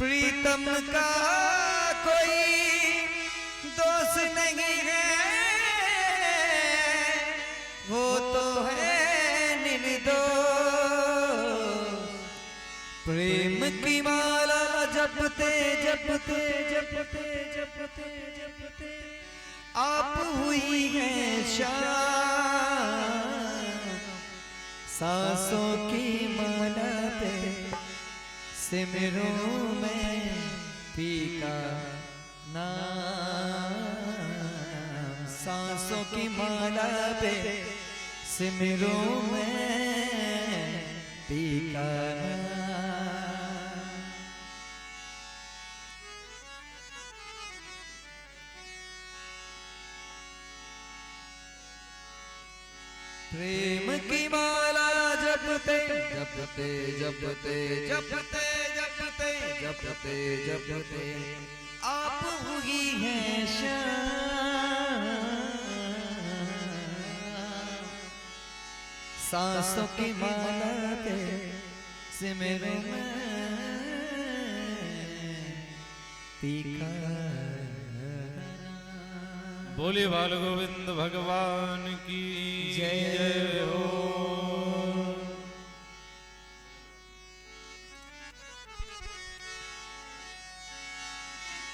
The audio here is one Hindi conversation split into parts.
प्रीतम का कोई दोष नहीं है, वो तो है निर्दोष। प्रेम की माला जपते जपते जपते जपते जपते आप हुई है शाम। सांसों की माला पे सिमरूं में फीका नाम। सांसों की माला पे सिमरूं में फीका नाम। प्रेम की माला जपते जपते जपते जपते जपते जपते जपते आप हुई है शाम। सांसों की माला पे सिमरूं में फीका। बोले बाल गोविंद भगवान की जय हो।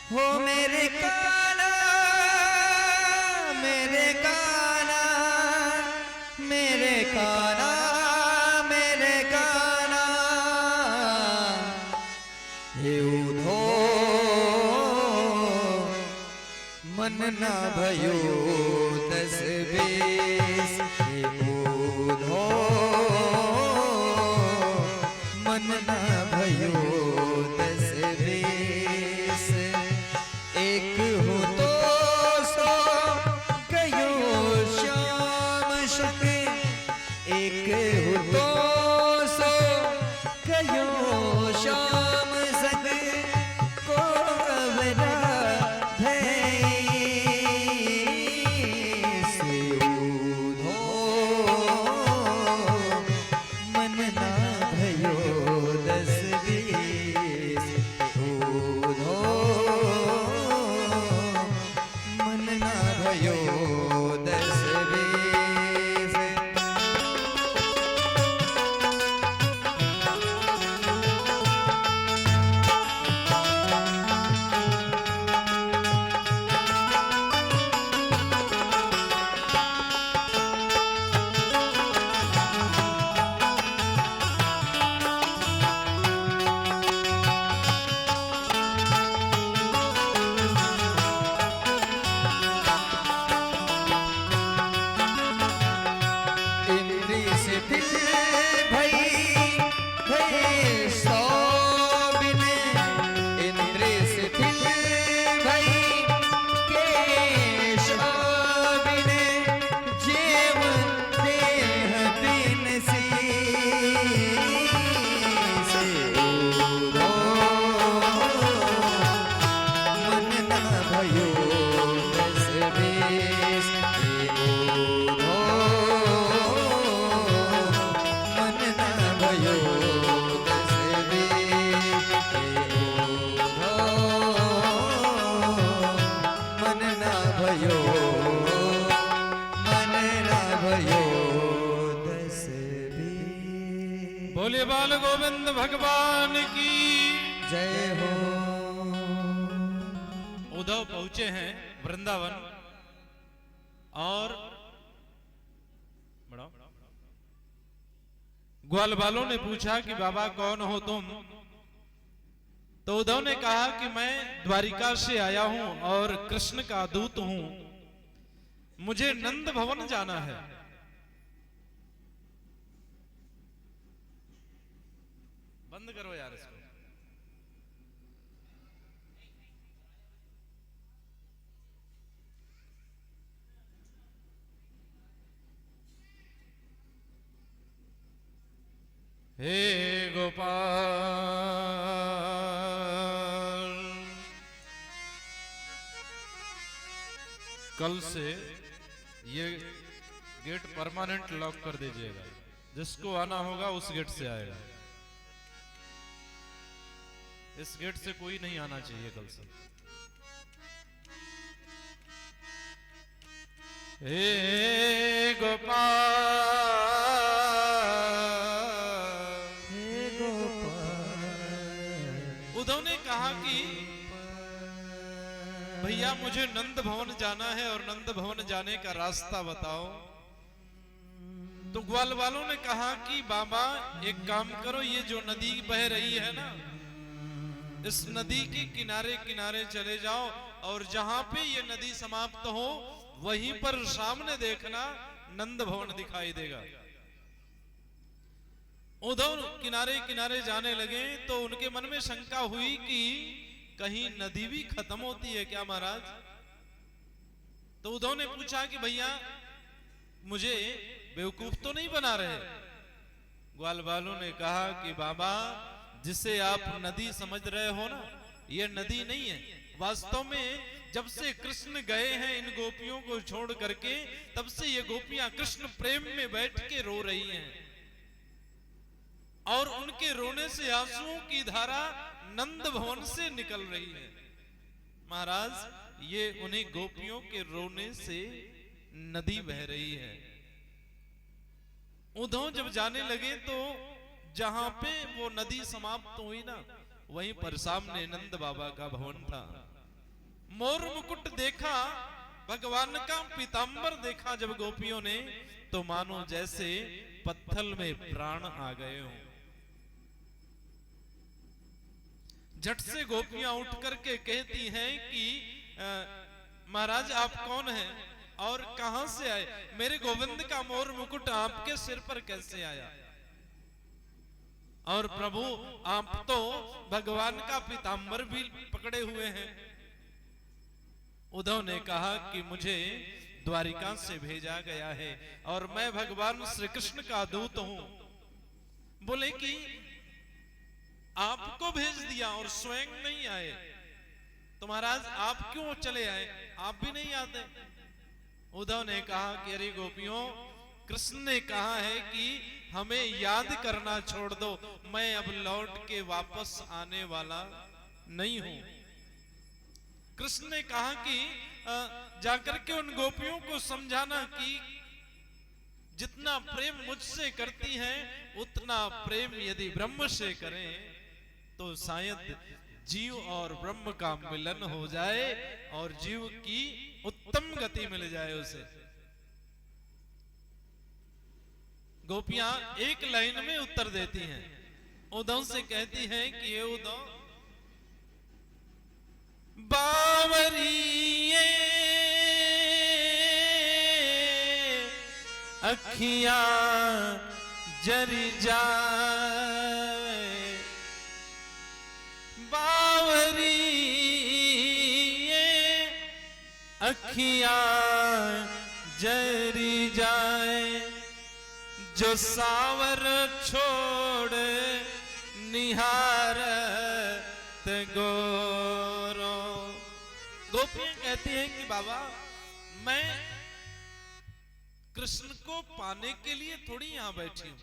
हो मेरे काना मेरे काना मेरे काना मेरे काना। हे उधो मन ना भयो 10-20। हे उधो मन ना भयो 10-20। एक हो तो 100 गयो श्याम शक। एक हो तो 100 गयो श्याम सग। को अवरा से उधो मन ना भयो 10-20। उधो मन ना भयो 10-20। बोले बाल गोविंद भगवान की जय हो। उद्धव पहुंचे हैं वृंदावन और ग्वाल बालों ने पूछा कि बाबा कौन हो तुम। तो उद्धव ने कहा कि मैं द्वारिका से आया हूं और कृष्ण का दूत हूं, मुझे नंद भवन जाना है। बंद करो यार इसको। हे गोपाल, कल से ये गेट परमानेंट लॉक कर दीजिएगा। जिसको आना होगा उस गेट से आएगा। इस गेट से कोई नहीं आना चाहिए कल से। हे गोपाल, हे गोपाल। उद्धव ने कहा कि भैया मुझे नंद भवन जाना है और नंद भवन जाने का रास्ता बताओ। तो ग्वाल वालों ने कहा कि बाबा एक काम करो, ये जो नदी बह रही है ना, इस नदी के किनारे किनारे चले जाओ और जहां पे ये नदी समाप्त हो वहीं पर सामने देखना नंद भवन दिखाई देगा। उद्धव किनारे किनारे जाने लगे तो उनके मन में शंका हुई कि कहीं नदी भी खत्म होती है क्या महाराज। तो उद्धव ने पूछा कि भैया मुझे बेवकूफ तो नहीं बना रहे। ग्वाल वालों ने कहा कि बाबा जिसे आप नदी समझ रहे हो ना, ये नदी नहीं है। वास्तव में जब से कृष्ण गए हैं इन गोपियों को छोड़ करके, तब से ये गोपियां कृष्ण प्रेम में बैठ के रो रही हैं और उनके रोने से आंसुओं की धारा नंद भवन से निकल रही है। महाराज ये उन्हीं गोपियों के रोने से नदी बह रही है। उद्धव जब जाने लगे तो जहां पे वो नदी समाप्त हुई ना, वहीं पर सामने नंद बाबा का भवन था। मोर मुकुट देखा, भगवान का पीतांबर देखा जब गोपियों ने, तो मानो जैसे पत्थल में प्राण आ गए हों। झट से गोपियां उठ करके कहती हैं कि महाराज आप कौन हैं और कहां से आए? मेरे गोविंद का मोर मुकुट आपके सिर पर कैसे आया? और प्रभु आप तो भगवान का पीतांबर भी पकड़े हुए हैं। उद्धव ने कहा कि मुझे द्वारिका से भेजा गया है और मैं भगवान श्री कृष्ण का दूत हूं। बोले कि आपको भेज दिया और स्वयं नहीं आए, तो महाराज आप क्यों चले आए? आप भी नहीं आते। उद्धव ने कहा कि अरे गोपियों, कृष्ण ने कहा है कि हमें याद करना छोड़ दो, मैं अब लौट के वापस आने वाला नहीं हूं। कृष्ण ने कहा कि जाकर के उन गोपियों को समझाना कि जितना प्रेम मुझसे करती हैं उतना प्रेम यदि ब्रह्म से करें तो शायद जीव और ब्रह्म का मिलन हो जाए और जीव की उत्तम गति मिल जाए उसे। गोपियां एक लाइन में उत्तर देती हैं। उद्धव से कहती हैं कि ये उद्धव, बावरिए अखियां जरी जाए, बावरिए अखियां जरी जाए, जो सावर छोड़ निहारत गोरो। गोपियां कहती हैं कि बाबा मैं कृष्ण को पाने के लिए थोड़ी यहां बैठी हूं।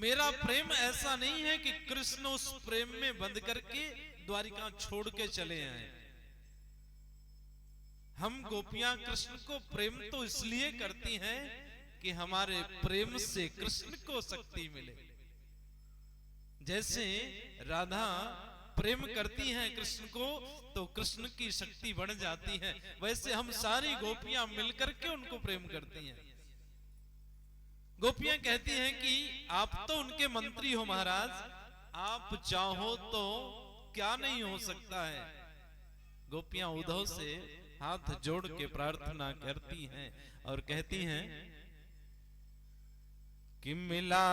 मेरा प्रेम ऐसा नहीं है कि कृष्ण उस प्रेम में बंद करके द्वारिका छोड़ के चले आए। हम गोपियां कृष्ण को प्रेम तो इसलिए करती हैं कि हमारे प्रेम से कृष्ण को शक्ति मिले। जैसे राधा प्रेम करती हैं कृष्ण को तो कृष्ण की शक्ति बढ़ जाती है, वैसे हम सारी गोपियां मिलकर के उनको प्रेम करती हैं। गोपियां कहती हैं कि आप तो उनके मंत्री हो महाराज, आप चाहो तो क्या नहीं हो सकता है। गोपियां उद्धव से हाथ जोड़ के प्रार्थना करती हैं और कहती हैं कि मिला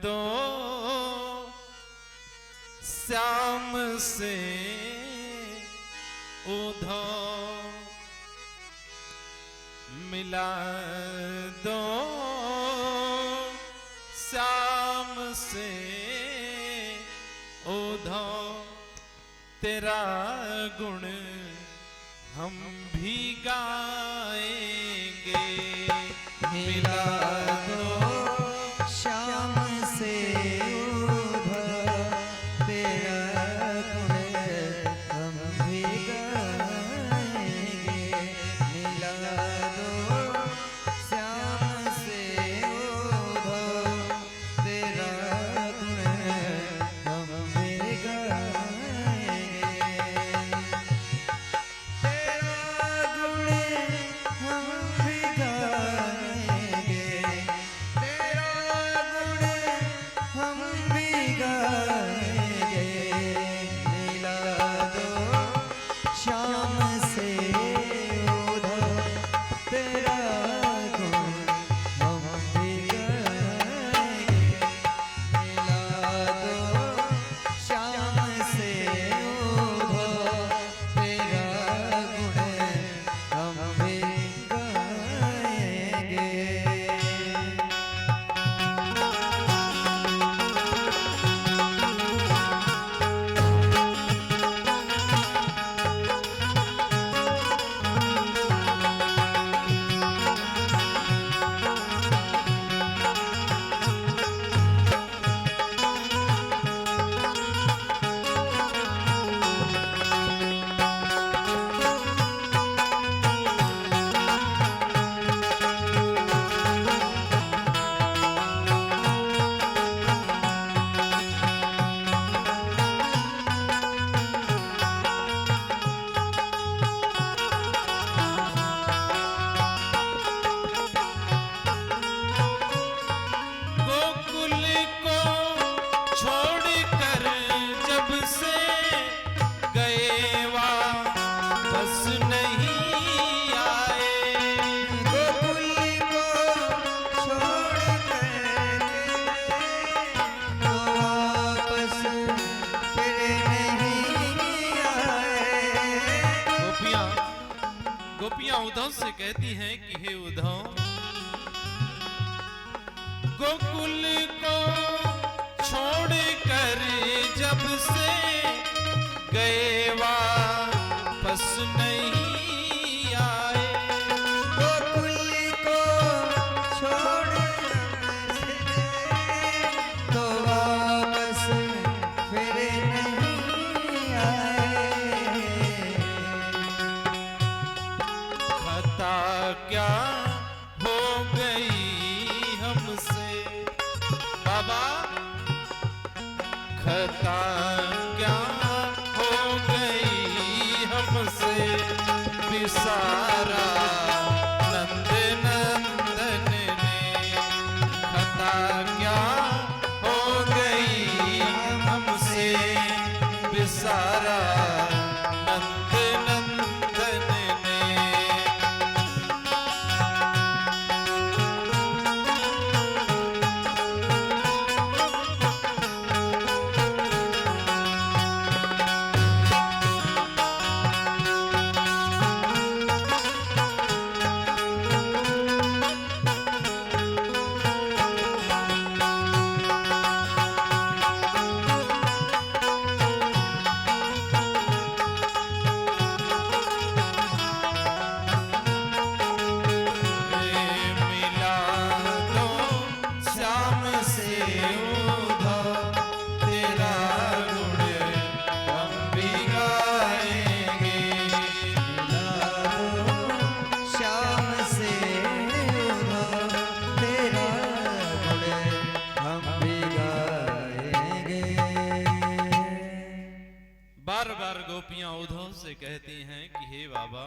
दो श्याम से उद्धव, मिला दो श्याम से उद्धव, तेरा गुण हम भी गाएंगे। मिला दो श्याम से उद्धव, से कहती हैं कि हे उद्धव, गोकुल को छोड़ कर जब से गए वापस नहीं आए। गोकुल को छोड़ तो वापस फिर नहीं आए। खता क्या हो गई हमसे बाबा, खता क्या हो गई हमसे, विसारा नंद नंदन ने। खता क्या हो गई हमसे, विसारा नंद नंदन ने। गोपियां उद्धव से कहती हैं कि हे बाबा,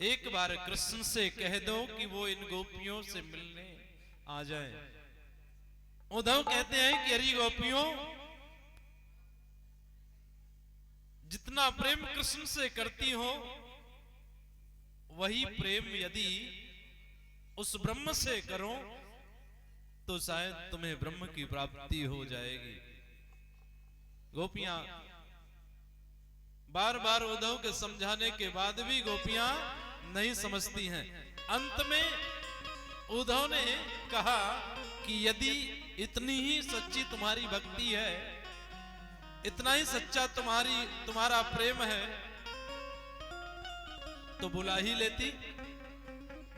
एक बार कृष्ण से कह दो कि वो इन गोपियों से मिलने आ जाए। उद्धव कहते हैं कि अरे गोपियों, जितना प्रेम कृष्ण से करती हो वही प्रेम यदि उस ब्रह्म से करो तो शायद तुम्हें ब्रह्म की प्राप्ति हो जाएगी। गोपियां बार बार उद्धव के समझाने के बाद भी गोपियां नहीं समझती हैं। अंत में उद्धव ने कहा कि यदि इतनी ही सच्ची तुम्हारी भक्ति है, इतना ही सच्चा तुम्हारा प्रेम है, तो बुला ही लेती।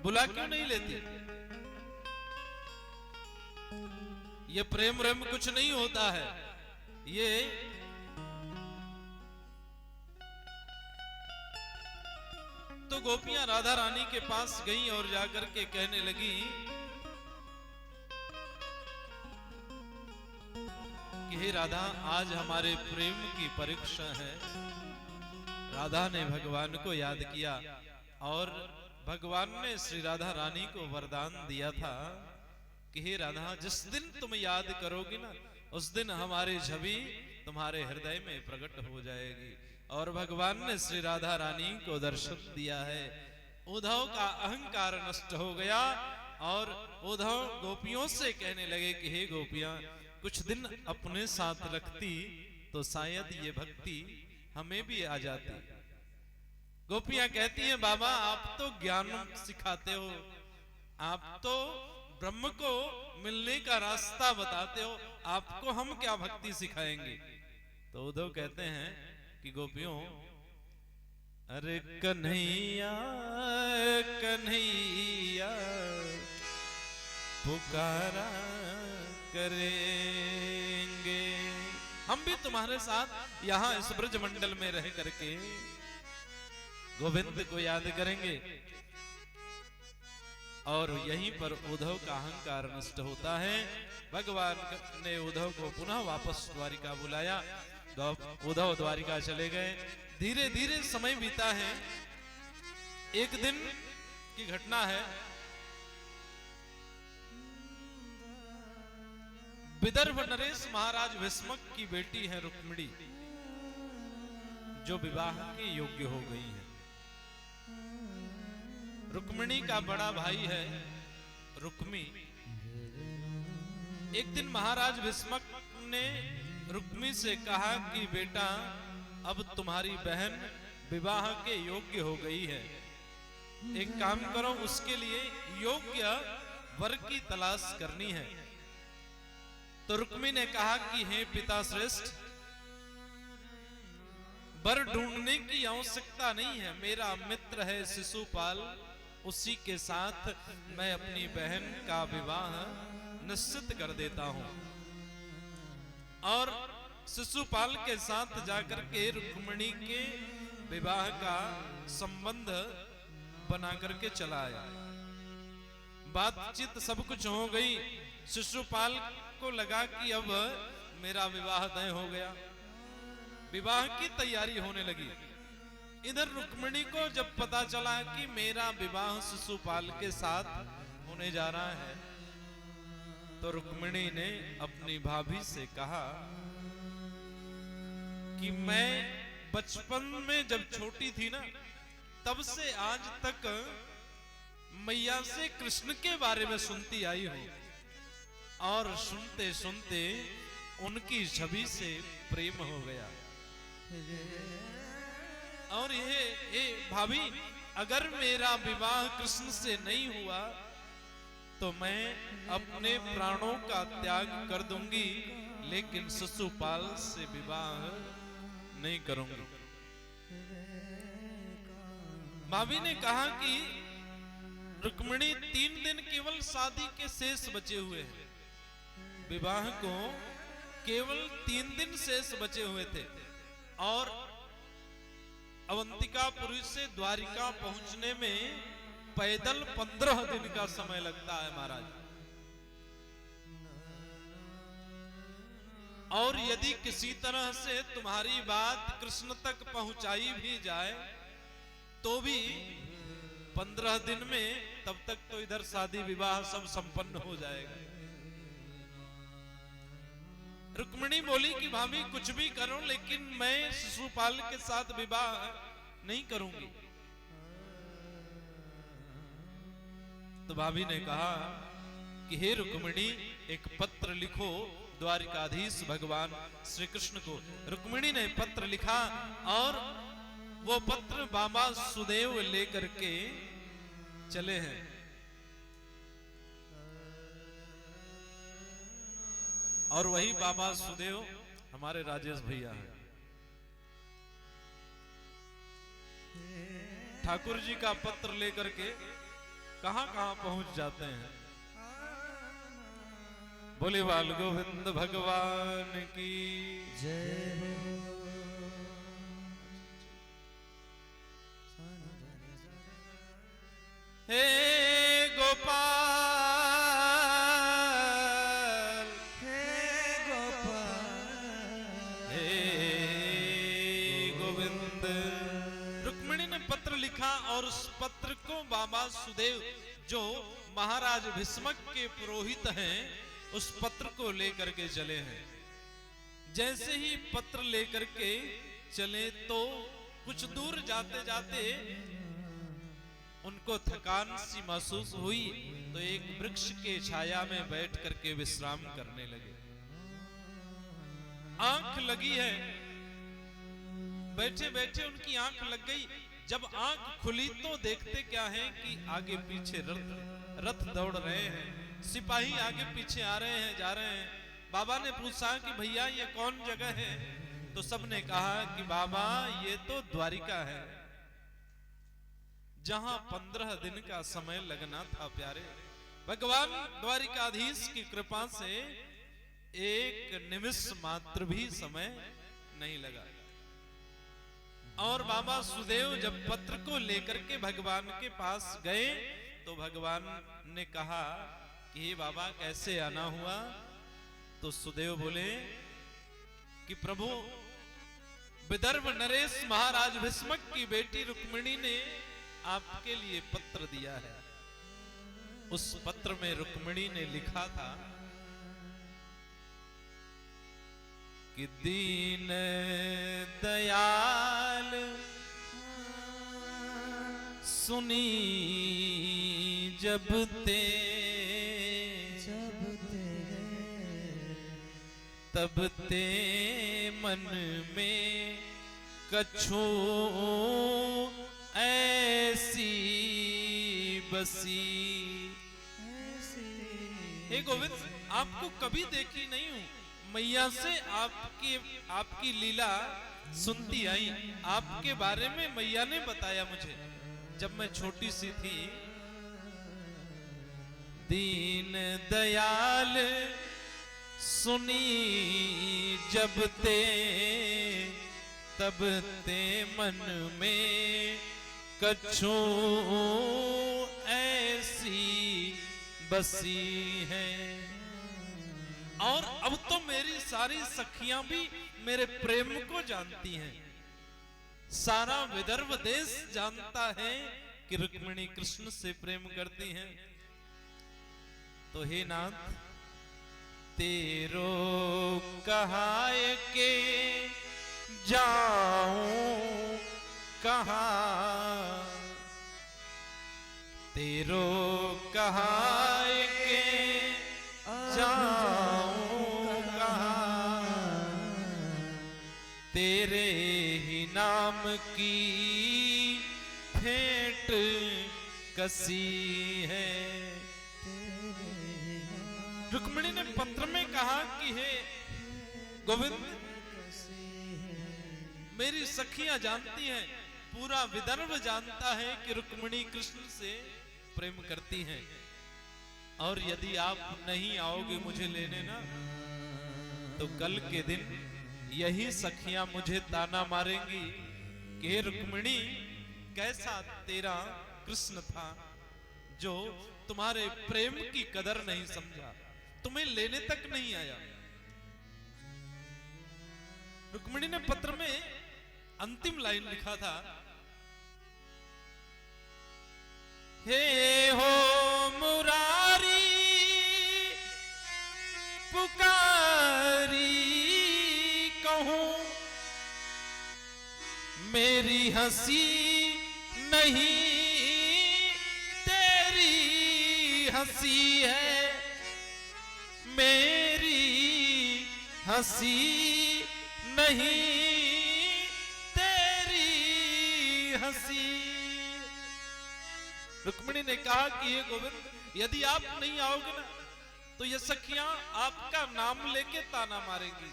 बुला क्यों नहीं लेती? ये प्रेम प्रेम कुछ नहीं होता है। ये तो गोपियां राधा रानी के पास गईं और जाकर के कहने लगी कि हे राधा, आज हमारे प्रेम की परीक्षा है। राधा ने भगवान को याद किया और भगवान ने श्री राधा रानी को वरदान दिया था कि हे राधा, जिस दिन तुम याद करोगी ना, उस दिन हमारी छवि तुम्हारे हृदय में प्रकट हो जाएगी। और भगवान ने श्री राधा रानी को दर्शन दिया है। उद्धव का अहंकार नष्ट हो गया और उद्धव गोपियों से कहने लगे कि हे गोपियां, कुछ दिन अपने साथ रखती तो शायद ये भक्ति हमें भी आ जाती। गोपियां कहती हैं, बाबा आप तो ज्ञान सिखाते हो, आप तो ब्रह्म को मिलने का रास्ता बताते हो, आपको हम क्या भक्ति सिखाएंगे। तो उद्धव कहते हैं कि गोपियों, अरे कन्हैया कन्हैया पुकारा करेंगे, हम भी तुम्हारे साथ यहाँ इस ब्रज मंडल में रह करके गोविंद को याद करेंगे। और यहीं पर उद्धव का अहंकार नष्ट होता है। भगवान ने उद्धव को पुनः वापस द्वारिका बुलाया। उद्धव द्वारिका चले गए। धीरे धीरे समय बीता है। एक दिन की घटना है, विदर्भ नरेश महाराज भीष्मक की बेटी है रुक्मिणी, जो विवाह के योग्य हो गई है। रुक्मिणी का बड़ा भाई है रुक्मी। एक दिन महाराज भीष्मक ने रुक्मी से कहा कि बेटा, अब तुम्हारी बहन विवाह के योग्य हो गई है, एक काम करो, उसके लिए योग्य वर की तलाश करनी है। तो रुक्मी ने कहा कि हे पिता श्रेष्ठ, वर ढूंढने की आवश्यकता नहीं है, मेरा मित्र है शिशुपाल, उसी के साथ मैं अपनी बहन का विवाह निश्चित कर देता हूं। और शिशुपाल के साथ जाकर के रुक्मिणी के विवाह का संबंध बना करके चला आया। बातचीत सब कुछ हो गई। शिशुपाल को लगा कि अब मेरा विवाह तय हो गया, विवाह की तैयारी होने लगी। इधर रुक्मिणी को जब पता चला कि मेरा विवाह शिशुपाल के साथ होने जा रहा है, तो रुक्मिणी ने अपनी भाभी से कहा कि मैं बचपन में जब छोटी थी ना, तब से आज तक मैया से कृष्ण के बारे में सुनती आई हूं, और सुनते सुनते उनकी छवि से प्रेम हो गया। और ये भाभी, अगर मेरा विवाह कृष्ण से नहीं हुआ तो मैं अपने प्राणों का त्याग कर दूंगी, लेकिन शिशुपाल से विवाह नहीं करूंगी। भाभी ने कहा कि रुक्मिणी 3 दिन केवल शादी के शेष बचे हुए हैं, विवाह को केवल 3 दिन शेष बचे हुए थे, और अवंतिकापुरी से द्वारिका पहुंचने में पैदल 15 दिन का समय लगता है महाराज। और यदि किसी तरह से तुम्हारी बात कृष्ण तक पहुंचाई भी जाए तो भी 15 दिन में, तब तक तो इधर शादी विवाह सब संपन्न हो जाएगा। रुक्मिणी बोली कि भाभी कुछ भी करो, लेकिन मैं शिशुपाल के साथ विवाह नहीं करूंगी। तो भाभी ने कहा कि हे रुक्मिणी, एक पत्र लिखो द्वारिकाधीश भगवान श्री कृष्ण को। रुक्मिणी ने पत्र लिखा, और वो पत्र बाबा सुदेव लेकर के चले हैं। और वही बाबा सुदेव हमारे राजेश भैया हैं। ठाकुर जी का पत्र लेकर के कहां कहां पहुंच जाते हैं। बोले बाल गोविंद भगवान की जय हो। हे गोपाल, हे गोपाल, हे गोविंद। रुक्मिणी ने पत्र लिखा, और उस पत्र को बाबा सुदेव, जो महाराज भीष्मक के पुरोहित हैं, उस पत्र को लेकर के चले हैं। जैसे ही पत्र लेकर के चले तो कुछ दूर जाते जाते उनको थकान सी महसूस हुई, तो एक वृक्ष के छाया में बैठ करके विश्राम करने लगे। आंख लगी है, बैठे बैठे उनकी आंख लग गई। जब आंख खुली तो देखते क्या है कि आगे पीछे रथ दौड़ रहे हैं, सिपाही आगे पीछे आ रहे हैं, जा रहे हैं। बाबा ने पूछा कि भैया ये कौन जगह है? तो सबने कहा कि बाबा ये तो द्वारिका है, जहां 15 दिन का समय लगना था प्यारे। भगवान द्वारिकाधीश की कृपा से एक निमिष मात्र भी समय नहीं लगा। और बाबा सुदेव जब पत्र को लेकर के भगवान के पास गए तो भगवान ने कहा कि हे बाबा कैसे आना हुआ? तो सुदेव बोले कि प्रभु, विदर्भ नरेश महाराज भीष्मक की बेटी रुक्मिणी ने आपके लिए पत्र दिया है। उस पत्र में रुक्मिणी ने लिखा था कि दीन दयाल सुनी जब ते तब ते मन में कछु ऐसी बसी। हे गोविंद, आपको कभी देखी नहीं हूं, मैया से आपकी लीला सुनती आई। आपके बारे में मैया ने बताया मुझे जब मैं छोटी सी थी। दीन दयाल सुनी जब ते, तब ते मन में कछु ऐसी बसी है। और अब तो मेरी सारी सखियां भी मेरे प्रेम को जानती हैं। सारा विदर्भ देश जानता है कि रुक्मिणी कृष्ण से प्रेम करती हैं। तो हे नाथ, तेरो कहाय के जाऊं कहां, तेरो कहाय के जाऊं कहां, तेरे ही नाम की भेंट कसी है। रुक्मिणी ने पत्र में कहा कि हे गोविंद, मेरी सखियां जानती हैं, पूरा विदर्भ जानता है कि रुक्मिणी कृष्ण से प्रेम करती हैं। और यदि आप नहीं आओगे मुझे लेने ना, तो कल के दिन यही सखियां मुझे ताना मारेंगी कि हे रुक्मिणी, कैसा तेरा कृष्ण था जो तुम्हारे प्रेम की कदर नहीं समझा, तुम्हें लेने तक नहीं आया। रुक्मिणी ने पत्र में अंतिम लाइन लिखा था, हे हो मुरारी पुकारी कहूं, मेरी हंसी नहीं तेरी हंसी है, मेरी हंसी नहीं तेरी हंसी। रुक्मिणी ने कहा कि हे गोविंद, यदि आप नहीं आओगे ना, तो ये सखियां आपका नाम लेके ताना मारेंगी।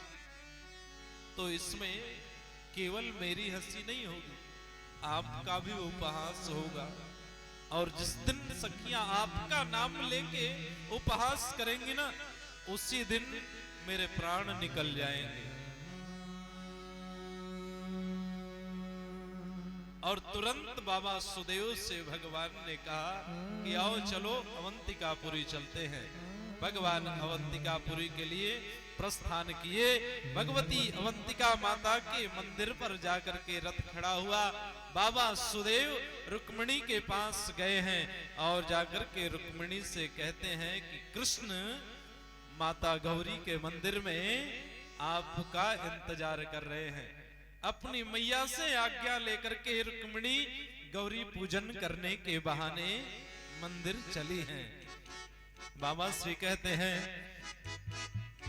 तो इसमें केवल मेरी हंसी नहीं होगी, आपका भी उपहास होगा। और जिस दिन सखियां आपका नाम लेके उपहास करेंगी ना, उसी दिन मेरे प्राण निकल जाएंगे। और तुरंत बाबा सुदेव से भगवान ने कहा कि आओ चलो अवंतिकापुरी चलते हैं। भगवान अवंतिकापुरी के लिए प्रस्थान किए। भगवती अवंतिका माता के मंदिर पर जाकर के रथ खड़ा हुआ। बाबा सुदेव रुक्मिणी के पास गए हैं और जाकर के रुक्मिणी से कहते हैं कि कृष्ण माता गौरी के मंदिर में आपका इंतजार कर रहे हैं। अपनी मैया से आज्ञा लेकर के रुक्मिणी गौरी पूजन करने के बहाने मंदिर चली हैं। बाबा श्री कहते हैं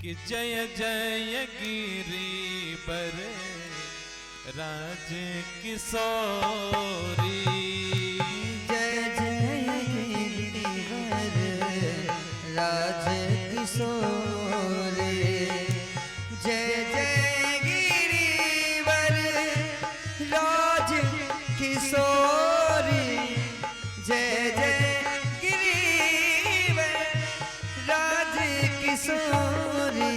कि जय जय गिरी पर राज किशोरी, जय जय गिरिवर राज किशोरी, जय जय गिरिवर राज किशोरी, जय जय गिरिवर राज किशोरी,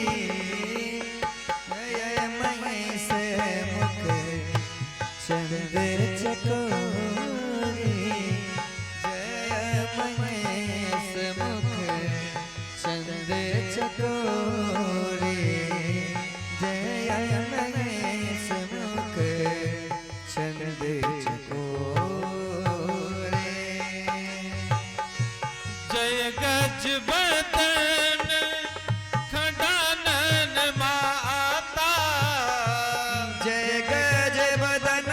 जय महेश मुख चंद्र चकोरी, जय महेश मुख चंद्र चकोरी, जय महेश मुख चंद्र चकोरी, जय गज बदन खडानन माता, जय गज बदन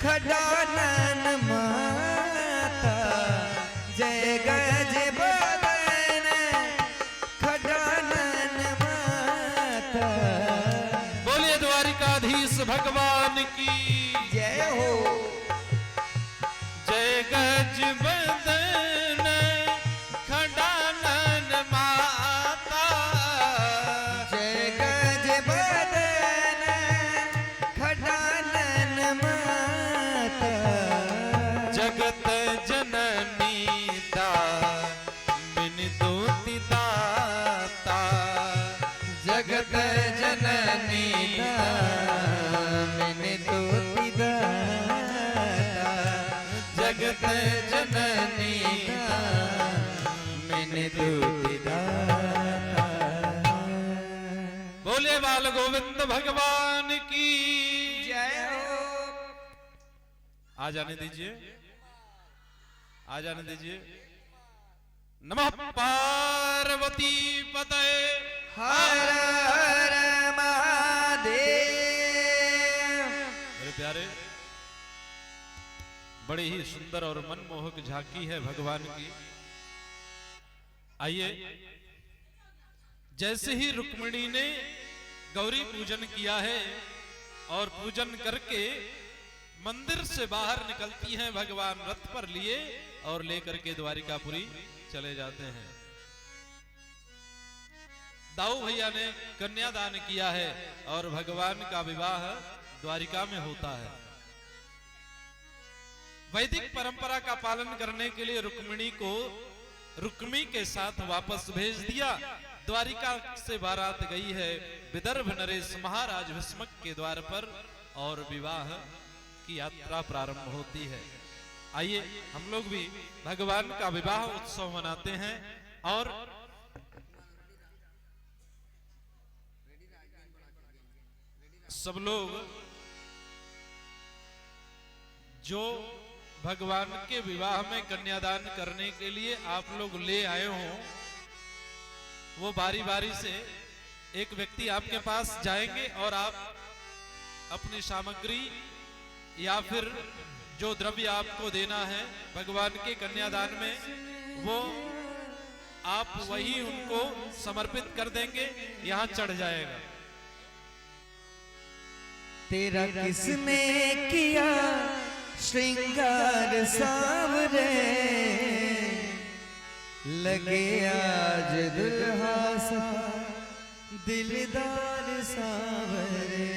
खडानन माता, जय गज बदन खडानन माता। बोलिए द्वारिकाधीश भगवान की जय हो। बोले बाल गोविंद भगवान की जय हो। आ जाने दीजिए, आ जाने दीजिए। नमः पार्वती पतये हर हर महादेव। मेरे प्यारे, बड़ी ही सुंदर और मनमोहक झांकी है भगवान की। आइए, जैसे ही रुक्मिणी ने गौरी पूजन किया है और पूजन करके मंदिर से बाहर निकलती हैं, भगवान रथ पर लिए और लेकर के द्वारिकापुरी चले जाते हैं। दाऊ भैया ने कन्यादान किया है और भगवान का विवाह द्वारिका में होता है। वैदिक परंपरा का पालन करने के लिए रुक्मिणी को रुक्मी के साथ वापस भेज दिया। द्वारिका से बारात गई है विदर्भ नरेश महाराज भीष्मक के द्वार पर और विवाह की यात्रा प्रारंभ होती है। आइए हम लोग भी भगवान का विवाह उत्सव मनाते हैं और सब लोग जो भगवान के विवाह में कन्यादान करने के लिए आप लोग ले आए हो, वो बारी बारी से एक व्यक्ति आपके पास जाएंगे और आप अपनी सामग्री या फिर जो द्रव्य आपको देना है भगवान के कन्यादान में, वो आप वही उनको समर्पित कर देंगे, यहाँ चढ़ जाएगा। तेरा किसने किया श्रृंगार सावरे, लगे आज दुल्हा सा दिलदार सावरे।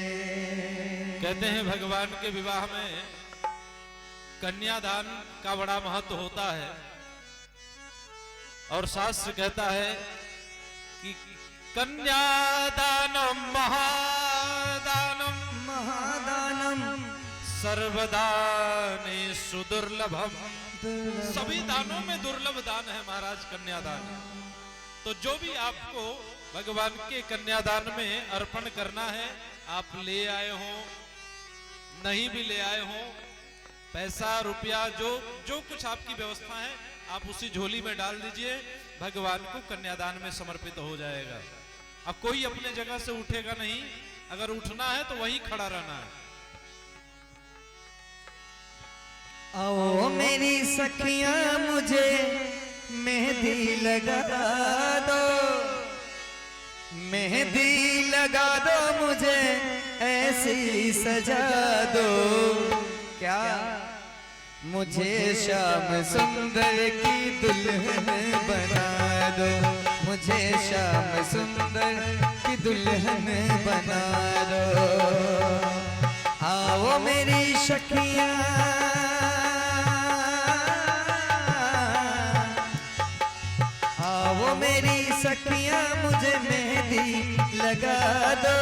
कहते हैं भगवान के विवाह में कन्यादान का बड़ा महत्व होता है और शास्त्र कहता है कि कन्यादानम महादानम महादानम सर्वदानेषु दुर्लभम। सभी दानों में दुर्लभ दान है महाराज कन्यादान। तो जो भी आपको भगवान के कन्यादान में अर्पण करना है, आप ले आए हो नहीं भी ले आए हो, पैसा रुपया जो जो कुछ आपकी व्यवस्था है आप उसी झोली में डाल दीजिए, भगवान को कन्यादान में समर्पित हो जाएगा। अब कोई अपने जगह से उठेगा नहीं, अगर उठना है तो वहीं खड़ा रहना है। आओ मेरी सखियां मुझे मेहंदी लगा दो, मेहंदी लगा दो मुझे ऐसी सजा दो। क्या मुझे श्याम सुंदर की दुल्हन बना दो, मुझे श्याम सुंदर की दुल्हन बना दो। आओ मेरी सखियां, आओ मेरी सखियां मुझे मेहंदी लगा दो,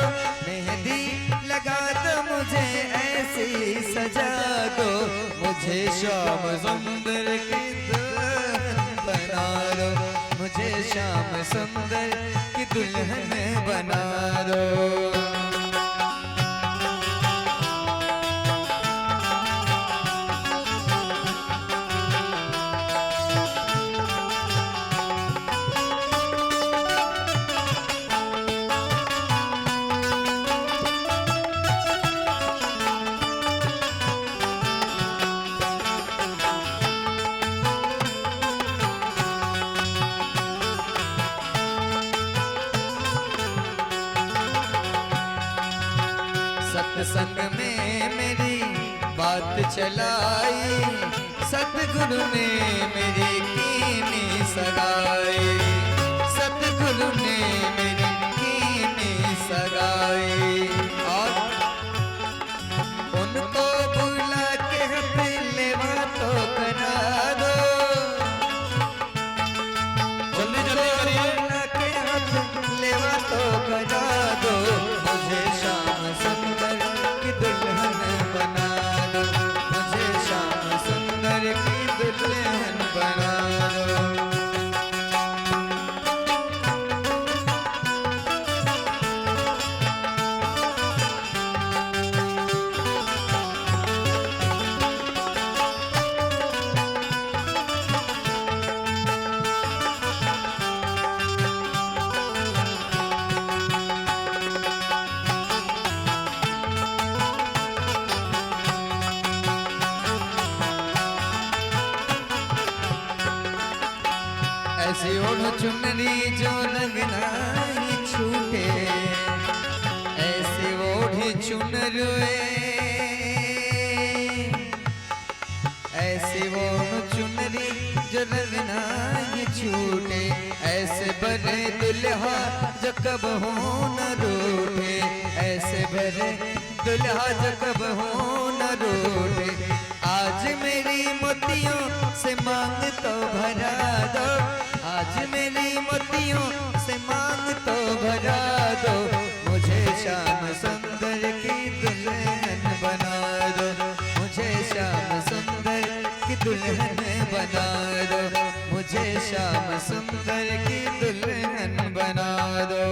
मेहंदी लगा दो मुझे ऐसी सजा दो। मुझे श्याम सुंदर की दुल्हन बना दो, मुझे श्याम सुंदर की दुल्हन बना दो। सत्संग में मेरी बात चलाई, सतगुरु ने मेरी कीनी सगाई, सतगुरु ने मेरी कीनी सगाई। और उनको बुला के लेवा तो करा दो, जल्दी जल्दी करिए, लेवा तो करा दो। मुझे श्याम सुंदर की दुल्हन बना दो, मुझे श्याम सुंदर की दुल्हन बना दो। ऐसी ओढ़ चुनरी जो रंग नहीं छूटे, ऐसे ओढ़ चुनरुए, ऐसे ओढ़ चुनरी जो रंग नहीं छूटे, ऐसे बने दुल्हा जो कब हो न रूठे, ऐसे बने दुल्हा जो कब हो न रूठे। आज मेरी मोतियों से मांग तो भरा दो, आज मेरी मोतियों से मांग तो भरा दो, मुझे श्याम सुंदर की दुल्हन बना दो, मुझे श्याम सुंदर की दुल्हन बना दो, मुझे श्याम सुंदर की दुल्हन बना दो।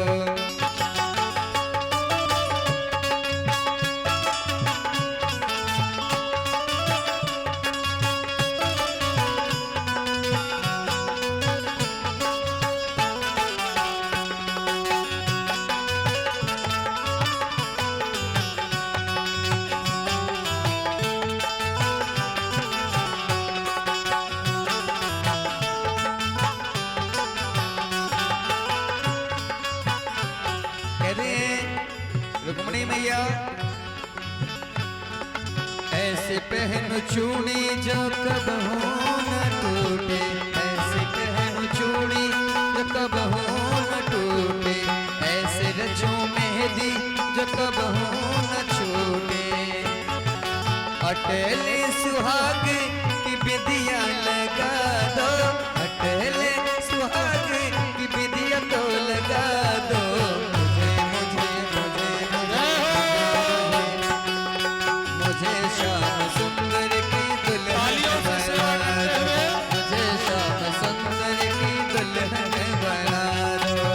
रुक्मणी मैया ऐसे पहन चूड़ी जो कब हो न टूटे, ऐसे पहन चूड़ी जो कब हो न टूटे, ऐसे रचो मेहंदी जो कब हो न छूटे, अटले सुहाग की बिंदिया लगा दो, अटले सुहाग की बिंदिया तो लगा दो, मुझे श्याम सुंदर की दुल्हन बना दो, मुझे श्याम सुंदर की दुल्हन बना दो।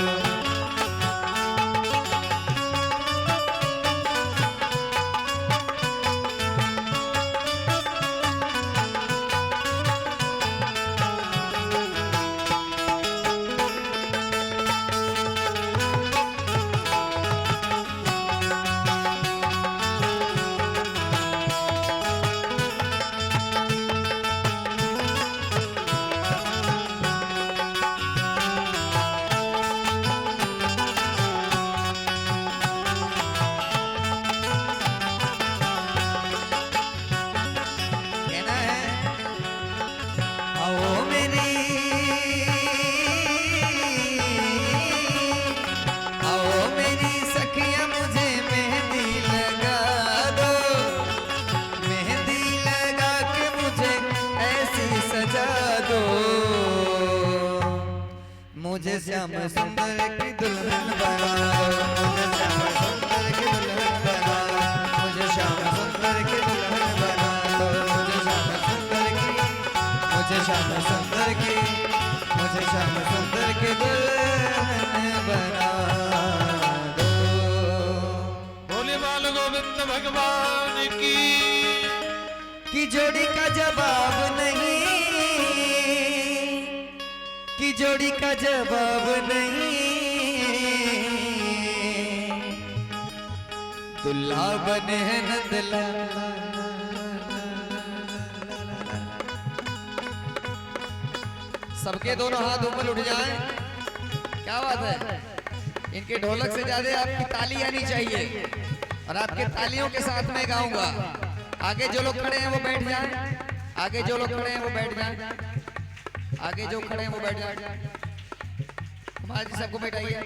मुझे श्याम सुंदर की दुल्हन बना दो, मुझे श्याम सुंदर की दुल्हन बना दो, मुझे श्याम सुंदर की दुल्हन बना दो, मुझे श्याम सुंदर की, मुझे श्याम सुंदर की, मुझे श्याम सुंदर की दुल्हन बना दो। बोले बाल गोविंद भगवान की जोड़ी का जवाब नहीं, की जोड़ी का जवाब नहीं, दुल्हा बने हैं नंदलाल। सबके दोनों हाथ ऊपर उठ जाएं, क्या बात है। इनके ढोलक से ज्यादा आपकी ताली आनी चाहिए और आपके तालियों के साथ में गाऊंगा। आगे जो लोग खड़े हैं वो बैठ जाएं, आगे जो लोग खड़े हैं वो बैठ जाएं, आगे जो खड़े हैं वो बैठ जाएं। कुमार जी सबको बैठाइए।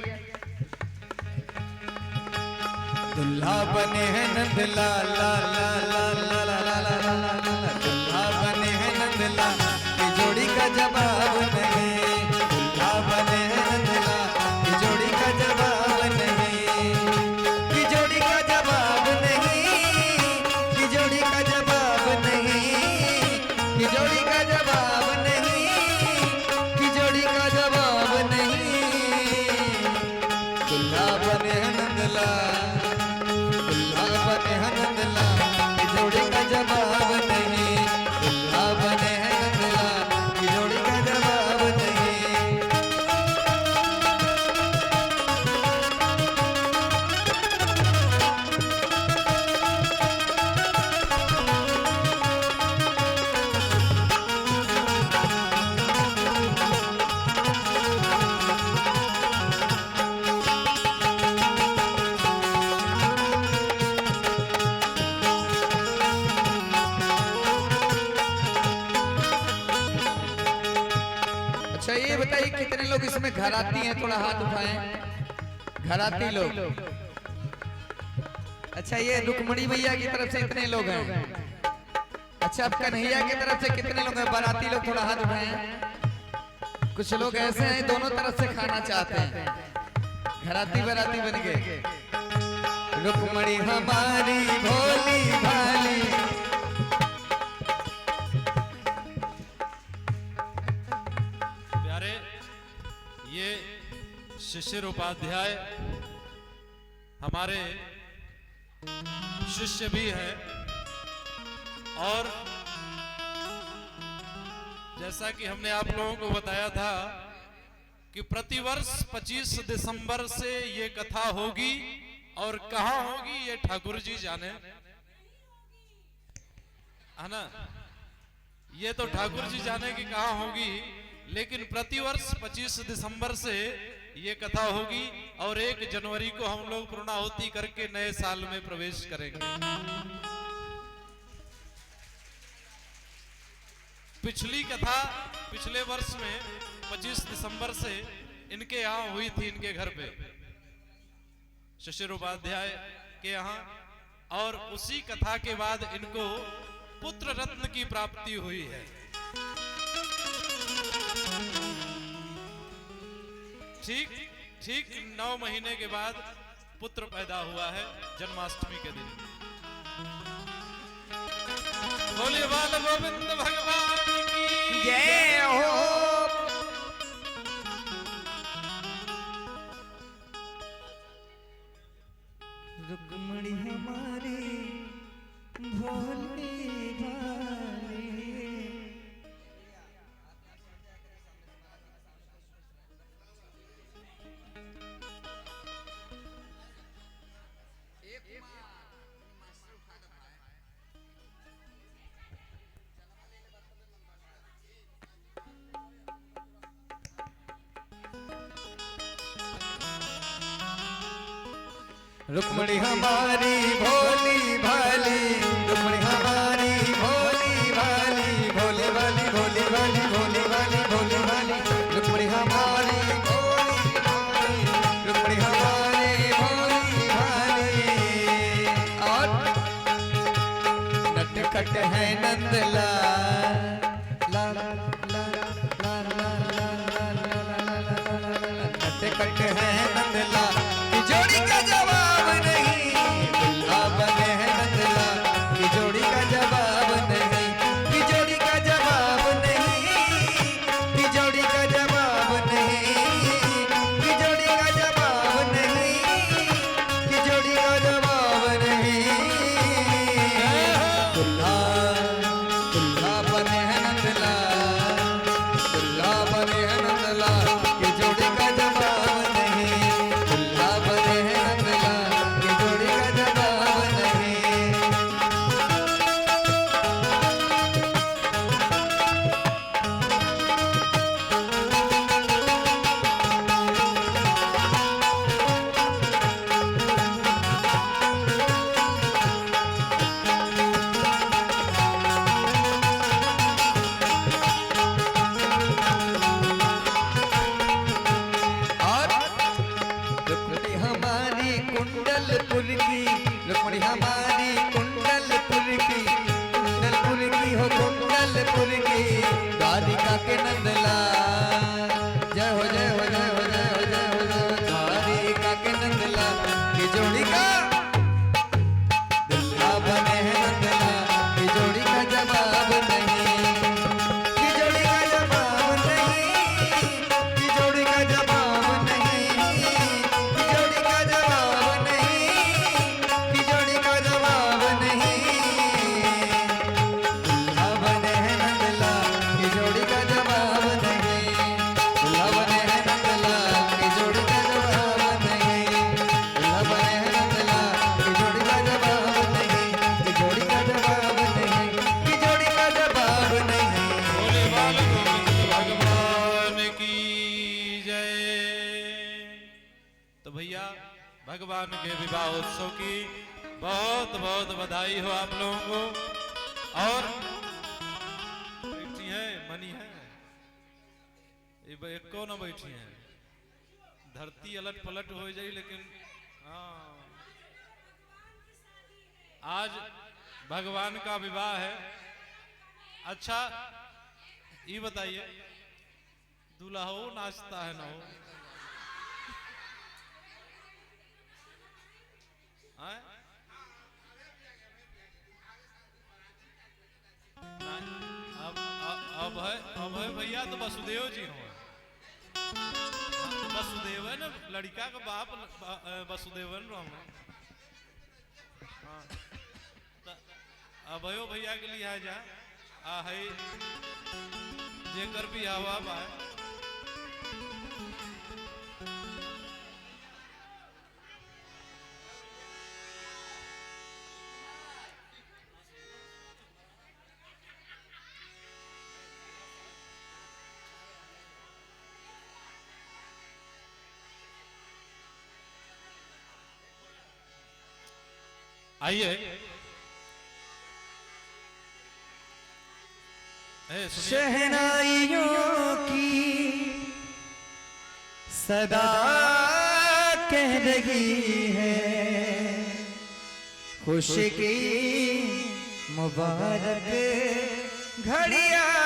दुल्हा बने हैं नंदलाल, ला ला ला ला ला ला ला ला ला, दुल्हा बने हैं नंदलाल, की जोड़ी का जवाब नहीं, दुल्हा बने हैं नंदलाल, की जोड़ी का जवाब नहीं, की जोड़ी का जवाब नहीं, की जोड़ी का जवाब नहीं, की जोड़ी का जवाब नहीं, की जोड़ी का जवाब नहीं। दुल्हा बने हैं नंदलाल, दुल्हा बने हैं नंदलाल, की जोड़ी का जवाब नहीं, दुल्हा बने हैं नंदलाल, की जोड़ी का जवाब कितने लोग इसमें घराती हैं? थोड़ा हाथ उठाएं, घराती लोग। अच्छा, ये रुक्मणी भैया की तरफ से इतने लोग हैं। अच्छा, अब कन्हैया की तरफ से कितने लोग हैं? बाराती लोग थोड़ा हाथ उठाएं। कुछ लोग ऐसे हैं दोनों तरफ से खाना चाहते हैं, घराती बाराती बन गए। रुक्मणी हमारी भोली भाली, प्यारे ये शिशिर उपाध्याय हमारे शिष्य भी हैं, और जैसा कि हमने आप लोगों को बताया था कि प्रतिवर्ष 25 दिसंबर से ये कथा होगी, और कहाँ होगी ये ठाकुर जी जाने, है ना। ये तो ठाकुर जी जाने की कहाँ होगी, लेकिन प्रतिवर्ष 25 दिसंबर से ये कथा होगी, और 1 जनवरी को हम लोग पूर्णाहुति करके नए साल में प्रवेश करेंगे। पिछली कथा पिछले वर्ष में 25 दिसंबर से इनके यहाँ हुई थी, इनके घर पे शिशिर उपाध्याय के यहाँ, और उसी कथा के बाद इनको पुत्र रत्न की प्राप्ति हुई है। ठीक 9 महीने के बाद पुत्र पैदा हुआ है जन्माष्टमी के दिन। बोलिए बाल गोविंद भगवान की जय हो। रुक्मणी हमारी भोली भाली, रुक्मणी हमारी भोली भाली, रुक्मणी हमारी भोली भाली, भोले वाली भोली वाली भोली वाली भोली वाली, रुक्मणी हमारी भोली भाली, रुक्मणी हमारी भोली भाली। और नटखट है नंदलाल, ला ला ला ला ला ला ला, नटखट है नंदलाल की जोड़ी का जवाब नहीं, दुल्हा बने हैं नंदलाल की जोड़ी का जवाब नहीं, की जोड़ी का जवाब नहीं, की जोड़ी का जवाब नहीं, की जोड़ी का जवाब नहीं, की जोड़ी का जवाब नहीं। दुल्हा दुल्हा बने हैं नंदलाल, दुल्हा बने हैं नंदलाल की जोड़ी का जवाब नहीं, दुल्हा बने हैं नंदलाल की जोड़ी का जवाब नहीं। और रुक्मणी हमारी कुंडलपुर की, रुक्मणी हमारी कुंडलपुर की, कुंडलपुर की हो कुंडलपुर की, द्वारिका के नंदलाल। जय हो जय हो जय हो जय हो जय हो जय हो, द्वारिका के नंदलाल की जोड़ी का दुल्हा बने हैं नंदलाल की जोड़ी का जवाब नहीं, की जोड़ी का जवाब नहीं, की जोड़ी का जवाब नहीं, की जोड़ी का जवाब नहीं, की जोड़ी का जवाब नहीं। दुल्हा बने हैं नंदलाल की जोड़ी का जवाब नहीं, दुल्हा बने हैं नंदलाल की जोड़ी का जवाब नहीं, दुल्हा बने हैं नंदलाल की जोड़ी का जवाब नहीं, की जोड़ी का जवाब नहीं, की जोड़ी का जवाब नहीं। बोले बाल गोविंद भगवान की जय। तो भैया भगवान के विवाह उत्सव की बहुत बहुत बधाई हो आप लोगों को। और बेटी है मनी है, ये एको न बैठी हैं, धरती अलट पलट हो जाई। लेकिन हाँ, आज भगवान का विवाह है। अच्छा ये बताइए, दूल्हा हो नाचता है ना हो? अब है भैया तो वसुदेव जी हो। वसुदेव है ना, लड़का का बाप वसुदेवन राम। अभयो भैया के लिए जा आ है जेकर भी हवा बा। आइए शहनाइयों की सदा कह रही है, खुश की मुबारक घड़ियां